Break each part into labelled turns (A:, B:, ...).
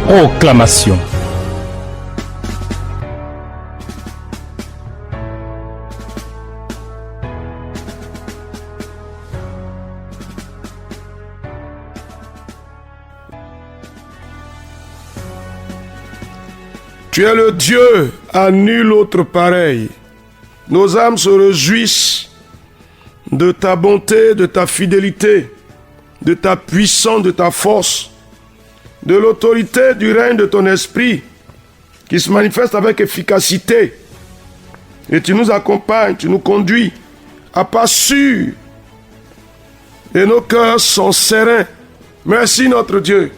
A: Proclamation.
B: Tu es le Dieu à nul autre pareil. Nos âmes se réjouissent de ta bonté, de ta fidélité, de ta puissance, de ta force, de l'autorité du règne de ton esprit qui se manifeste avec efficacité. Et tu nous accompagnes, tu nous conduis à pas sûrs. Et nos cœurs sont sereins. Merci notre Dieu.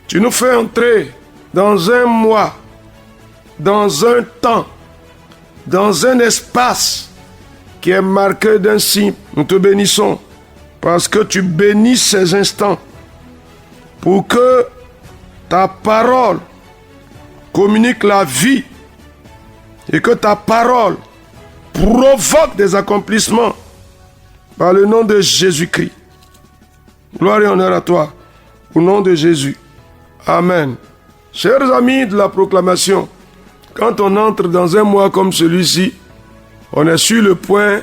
B: Tu nous fais entrer dans un mois, dans un temps, dans un espace qui est marqué d'un signe. Nous te bénissons parce que tu bénis ces instants pour que ta parole communique la vie et que ta parole provoque des accomplissements par le nom de Jésus-Christ. Gloire et honneur à toi, au nom de Jésus. Amen. Chers amis de la proclamation, quand on entre dans un mois comme celui-ci, on est sur le point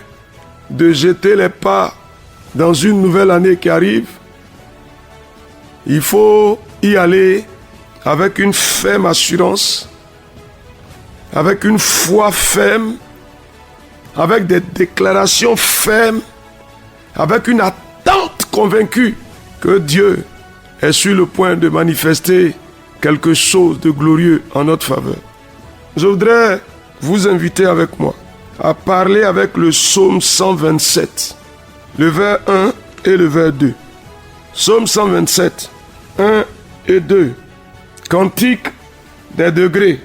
B: de jeter les pas dans une nouvelle année qui arrive. Il faut y aller avec une ferme assurance, avec une foi ferme, avec des déclarations fermes, avec une attente convaincue que Dieu est sur le point de manifester quelque chose de glorieux en notre faveur. Je voudrais vous inviter avec moi à parler avec le psaume 127, le vers 1 et le vers 2. Psaume 127, 1 et 2. Cantique des degrés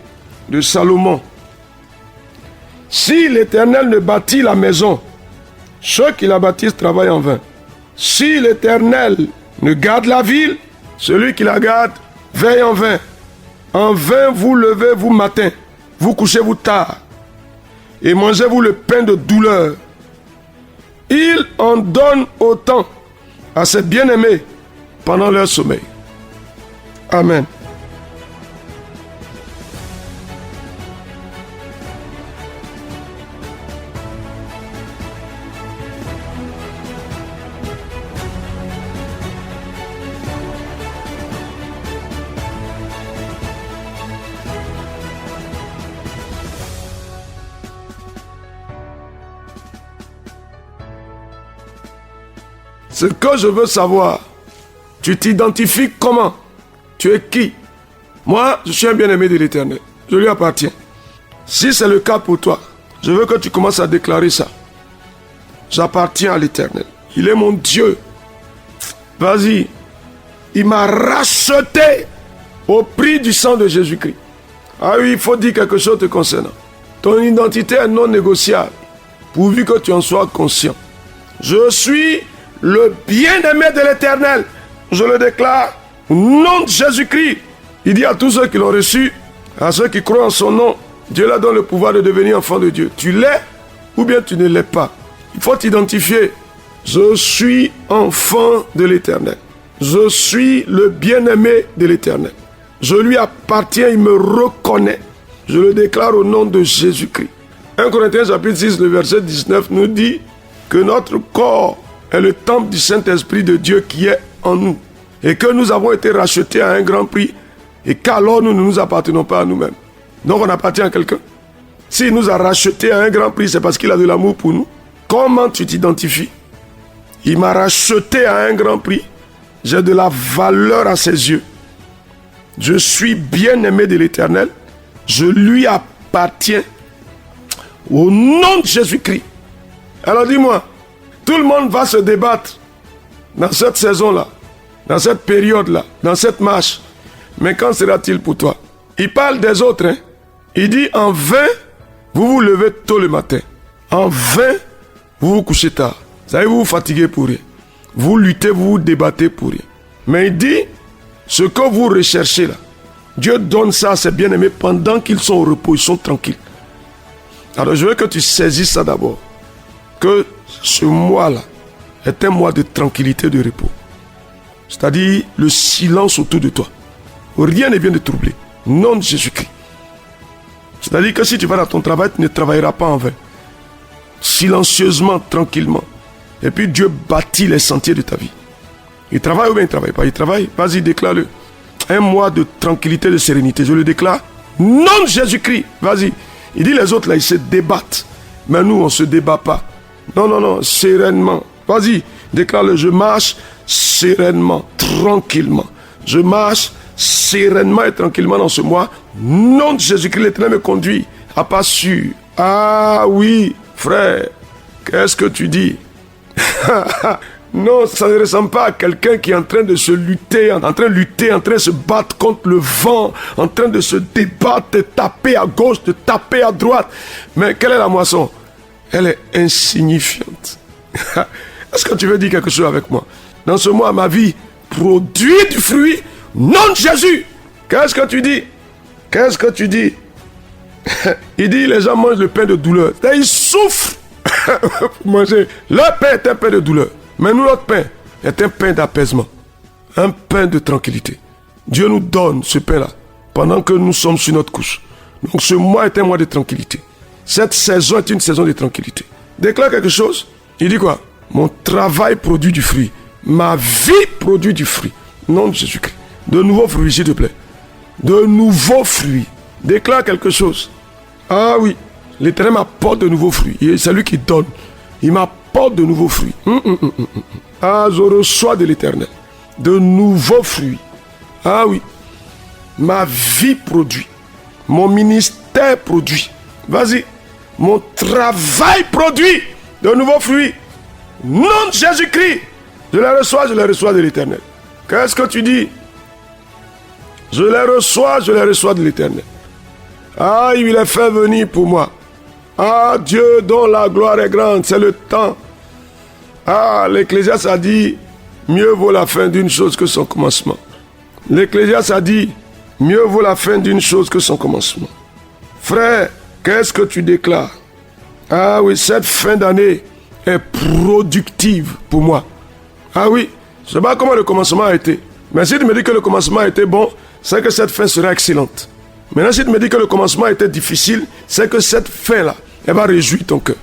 B: de Salomon. Si l'Éternel ne bâtit la maison, ceux qui la bâtissent travaillent en vain. Si l'Éternel ne garde la ville, celui qui la garde veille en vain. En vain vous levez-vous matin, vous couchez-vous tard, et mangez-vous le pain de douleur. Il en donne autant à ses bien-aimés pendant leur sommeil. Amen. Ce que je veux savoir, tu t'identifies comment? Tu es qui? Moi, je suis un bien-aimé de l'Éternel. Je lui appartiens. Si c'est le cas pour toi, je veux que tu commences à déclarer ça. J'appartiens à l'Éternel. Il est mon Dieu. Vas-y. Il m'a racheté au prix du sang de Jésus-Christ. Ah oui, il faut dire quelque chose te concernant. Ton identité est non négociable, pourvu que tu en sois conscient. Je suis le bien-aimé de l'Éternel. Je le déclare au nom de Jésus-Christ. Il dit à tous ceux qui l'ont reçu, à ceux qui croient en son nom, Dieu leur donne le pouvoir de devenir enfant de Dieu. Tu l'es ou bien tu ne l'es pas. Il faut t'identifier. Je suis enfant de l'Éternel. Je suis le bien-aimé de l'Éternel. Je lui appartiens, il me reconnaît. Je le déclare au nom de Jésus-Christ. 1 Corinthiens chapitre 6, le verset 19 nous dit que notre corps est le temple du Saint-Esprit de Dieu qui est en nous. Et que nous avons été rachetés à un grand prix. Et qu'alors nous ne nous appartenons pas à nous-mêmes. Donc on appartient à quelqu'un. S'il nous a rachetés à un grand prix, c'est parce qu'il a de l'amour pour nous. Comment tu t'identifies? Il m'a racheté à un grand prix. J'ai de la valeur à ses yeux. Je suis bien-aimé de l'Éternel. Je lui appartiens. Au nom de Jésus-Christ. Alors dis-moi, tout le monde va se débattre dans cette saison-là, dans cette période-là, dans cette marche. Mais quand sera-t-il pour toi? Il parle des autres. Hein? Il dit, en vain, vous vous levez tôt le matin. En vain, vous vous couchez tard. Vous savez, vous vous fatiguez pour rien. Vous luttez, vous vous débattez pour rien. Mais il dit, ce que vous recherchez là, Dieu donne ça à ses bien-aimés pendant qu'ils sont au repos, ils sont tranquilles. Alors je veux que tu saisisses ça d'abord. Que ce mois-là est un mois de tranquillité, de repos. C'est-à-dire le silence autour de toi. rien ne vient de troubler. Nom de Jésus-Christ. C'est-à-dire que si tu vas dans ton travail, tu ne travailleras pas en vain. Silencieusement, tranquillement. Et puis Dieu bâtit les sentiers de ta vie. Il travaille ou bien il ne travaille pas? Il travaille. Vas-y, déclare-le. Un mois de tranquillité, de sérénité. Je le déclare. Nom de Jésus-Christ. Vas-y. Il dit les autres là, ils se débattent. Mais nous, on ne se débat pas. Non, non, non, sereinement. Vas-y, déclare-le. Je marche sereinement, tranquillement. Je marche sereinement et tranquillement dans ce mois. Nom de Jésus-Christ, l'Éternel me conduit à pas sûr. Ah oui, frère, qu'est-ce que tu dis? Non, ça ne ressemble pas à quelqu'un qui est en train de se lutter, en train de se battre contre le vent, en train de se débattre, de taper à gauche, de taper à droite. Mais quelle est la moisson? Elle est insignifiante. Est-ce que tu veux dire quelque chose avec moi? Dans ce mois, ma vie produit du fruit. Nom de Jésus. Qu'est-ce que tu dis? Qu'est-ce que tu dis? Il dit, les gens mangent le pain de douleur. Ils souffrent pour manger. Leur pain est un pain de douleur. Mais nous, notre pain est un pain d'apaisement. Un pain de tranquillité. Dieu nous donne ce pain-là pendant que nous sommes sur notre couche. Donc ce mois est un mois de tranquillité. Cette saison est une saison de tranquillité. Déclare quelque chose. Il dit quoi? Mon travail produit du fruit. Ma vie produit du fruit. Nom de Jésus-Christ. De nouveaux fruits, s'il te plaît. De nouveaux fruits. Déclare quelque chose. Ah oui. L'Éternel m'apporte de nouveaux fruits. C'est lui qui donne. Il m'apporte de nouveaux fruits. Ah, je reçois de l'Éternel de nouveaux fruits. Ah oui. Ma vie produit. Mon ministère produit. Vas-y. Mon travail produit de nouveaux fruits. Nom de Jésus-Christ. Je les reçois de l'Éternel. Qu'est-ce que tu dis? Je les reçois de l'Éternel. Ah, il les fait venir pour moi. Ah, Dieu dont la gloire est grande, c'est le temps. Ah, l'Ecclésiaste a dit, mieux vaut la fin d'une chose que son commencement. L'Ecclésiaste a dit, mieux vaut la fin d'une chose que son commencement. Frère, qu'est-ce que tu déclares? Ah oui, cette fin d'année est productive pour moi. Ah oui, je ne sais pas comment le commencement a été. Mais si tu me dis que le commencement a été bon, c'est que cette fin sera excellente. Maintenant, si tu me dis que le commencement était difficile, c'est que cette fin-là, elle va réjouir ton cœur.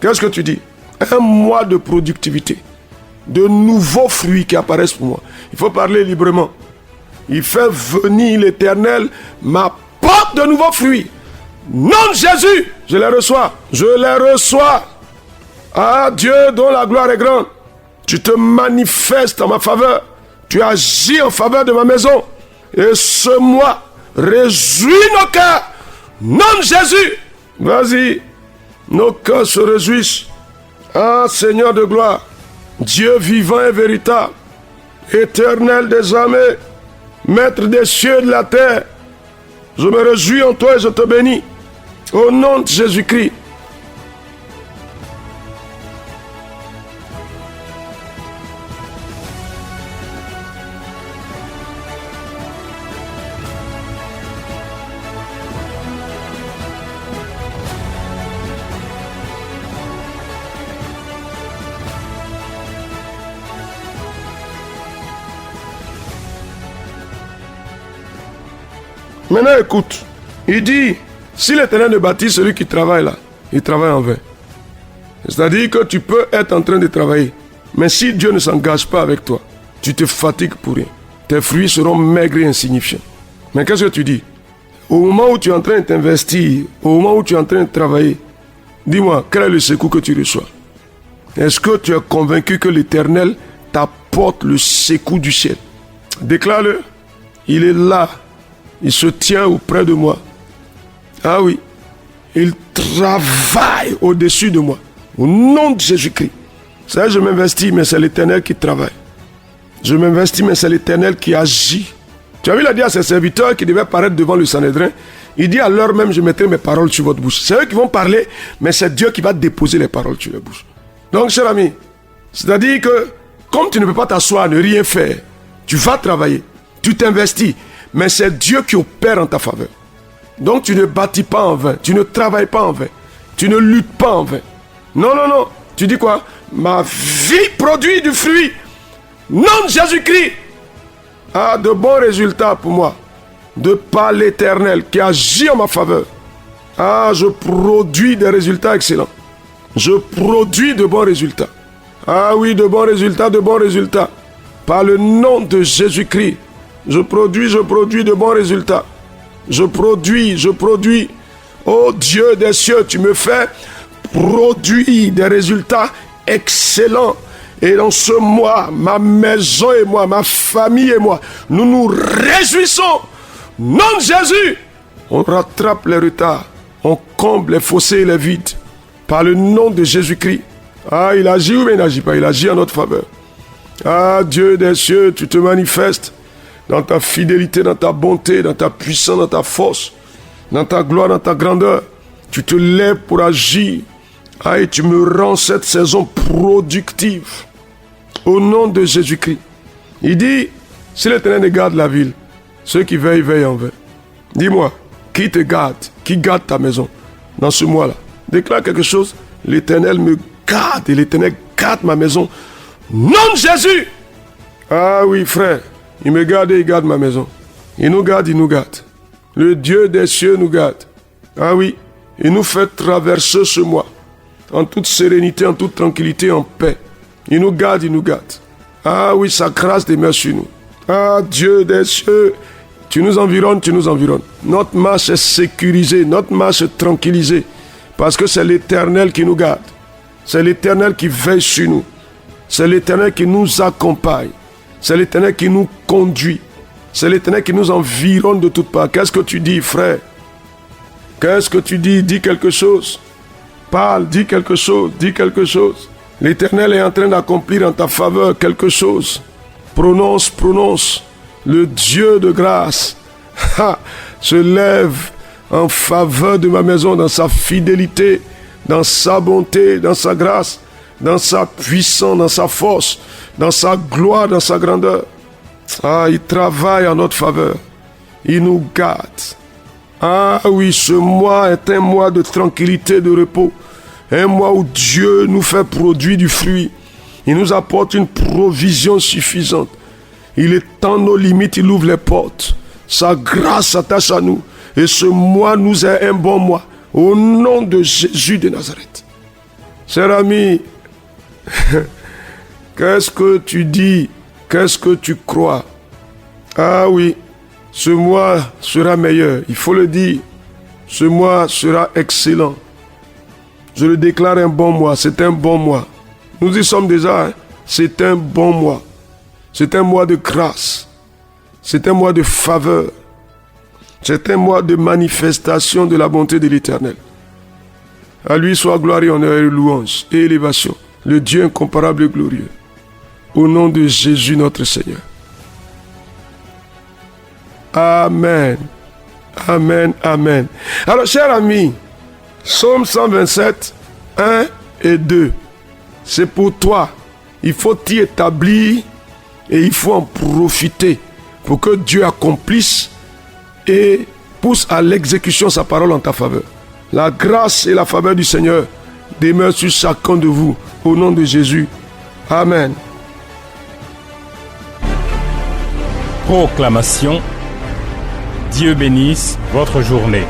B: Qu'est-ce que tu dis? Un mois de productivité, de nouveaux fruits qui apparaissent pour moi. Il faut parler librement. Il fait venir l'Éternel, m'apporte de nouveaux fruits. Nom de Jésus, je les reçois. Je les reçois. Ah, Dieu dont la gloire est grande, tu te manifestes en ma faveur. Tu agis en faveur de ma maison. Et ce mois, réjouis nos cœurs. Nom de Jésus. Vas-y. Nos cœurs se réjouissent. Ah, Seigneur de gloire, Dieu vivant et véritable, éternel des armées, maître des cieux et de la terre, je me réjouis en toi et je te bénis. Au nom de Jésus-Christ. Maintenant écoute, il dit, si l'Éternel ne bâtit celui qui travaille là, il travaille en vain. C'est-à-dire que tu peux être en train de travailler, mais si Dieu ne s'engage pas avec toi, tu te fatigues pour rien. Tes fruits seront maigres et insignifiants. Mais qu'est-ce que tu dis? Au moment où tu es en train de t'investir, au moment où tu es en train de travailler, dis-moi, quel est le secours que tu reçois? Est-ce que tu es convaincu que l'Éternel t'apporte le secours du ciel? Déclare-le. Il est là. Il se tient auprès de moi. Ah oui. Il travaille au-dessus de moi. Au nom de Jésus-Christ. Ça, je m'investis, mais c'est l'Éternel qui travaille. Je m'investis, mais c'est l'Éternel qui agit. Tu as vu, il a dit à ses serviteurs qui devaient paraître devant le Sanhédrin. Il dit à l'heure même, je mettrai mes paroles sur votre bouche. C'est eux qui vont parler, mais c'est Dieu qui va déposer les paroles sur leur bouche. Donc, cher ami, c'est-à-dire que, comme tu ne peux pas t'asseoir, ne rien faire, tu vas travailler, tu t'investis, mais c'est Dieu qui opère en ta faveur. Donc tu ne bâtis pas en vain, tu ne travailles pas en vain, tu ne luttes pas en vain. Non, non, non. Tu dis quoi? Ma vie produit du fruit. Nom de Jésus-Christ. Ah, de bons résultats pour moi. de par l'Éternel qui agit en ma faveur, je produis des résultats excellents. Je produis de bons résultats. Ah oui, de bons résultats, de bons résultats. Par le nom de Jésus-Christ, je produis de bons résultats. Je produis. Oh Dieu des cieux, tu me fais produire des résultats excellents. Et dans ce mois, ma maison et moi, ma famille et moi, nous nous réjouissons. Nom de Jésus, on rattrape les retards, on comble les fossés et les vides. Par le nom de Jésus-Christ. Ah, il agit ou il n'agit pas? Il agit en notre faveur. Ah, Dieu des cieux, tu te manifestes dans ta fidélité, dans ta bonté, dans ta puissance, dans ta force, dans ta gloire, dans ta grandeur. Tu te lèves pour agir. Ah, et tu me rends cette saison productive. Au nom de Jésus-Christ. Il dit, si l'Éternel garde la ville, ceux qui veillent, veillent en vain. Dis-moi, qui te garde? Qui garde ta maison dans ce mois-là? Déclare quelque chose. L'Éternel me garde et l'Éternel garde ma maison. Nom de Jésus! Ah oui, frère. Il me garde et il garde ma maison. Il nous garde, il nous garde. Le Dieu des cieux nous garde. Ah oui. Il nous fait traverser ce mois en toute sérénité, en toute tranquillité, en paix. Il nous garde, il nous garde. Ah oui, sa grâce demeure sur nous. Ah Dieu des cieux, tu nous environnes, tu nous environnes. Notre marche est sécurisée, notre marche est tranquillisée. Parce que c'est l'Éternel qui nous garde. C'est l'Éternel qui veille sur nous. C'est l'Éternel qui nous accompagne. C'est l'Éternel qui nous conduit. C'est l'Éternel qui nous environne de toutes parts. Qu'est-ce que tu dis, frère? Qu'est-ce que tu dis? Dis quelque chose. Parle, dis quelque chose, dis quelque chose. L'Éternel est en train d'accomplir en ta faveur quelque chose. Prononce, prononce. Le Dieu de grâce se lève en faveur de ma maison, dans sa fidélité, dans sa bonté, dans sa grâce, dans sa puissance, dans sa force, dans sa gloire, dans sa grandeur. Ah, il travaille en notre faveur. Il nous garde. Ah oui, ce mois est un mois de tranquillité, de repos. Un mois où Dieu nous fait produire du fruit. Il nous apporte une provision suffisante. Il étend nos limites, il ouvre les portes. Sa grâce s'attache à nous. Et ce mois nous est un bon mois. Au nom de Jésus de Nazareth. Cher ami, qu'est-ce que tu dis? Qu'est-ce que tu crois? Ah oui, ce mois sera meilleur. Il faut le dire. Ce mois sera excellent. Je le déclare un bon mois. C'est un bon mois. Nous y sommes déjà. Hein? C'est un bon mois. C'est un mois de grâce. C'est un mois de faveur. C'est un mois de manifestation de la bonté de l'Éternel. À lui soit gloire et honneur et louange et élévation. Le Dieu incomparable et glorieux. Au nom de Jésus notre Seigneur. Amen. Amen. Amen. Alors, chers amis, Psaume 127, 1 et 2. C'est pour toi. Il faut t'y établir et il faut en profiter pour que Dieu accomplisse et pousse à l'exécution sa parole en ta faveur. La grâce et la faveur du Seigneur demeurent sur chacun de vous. Au nom de Jésus. Amen.
A: Proclamation. Dieu bénisse votre journée.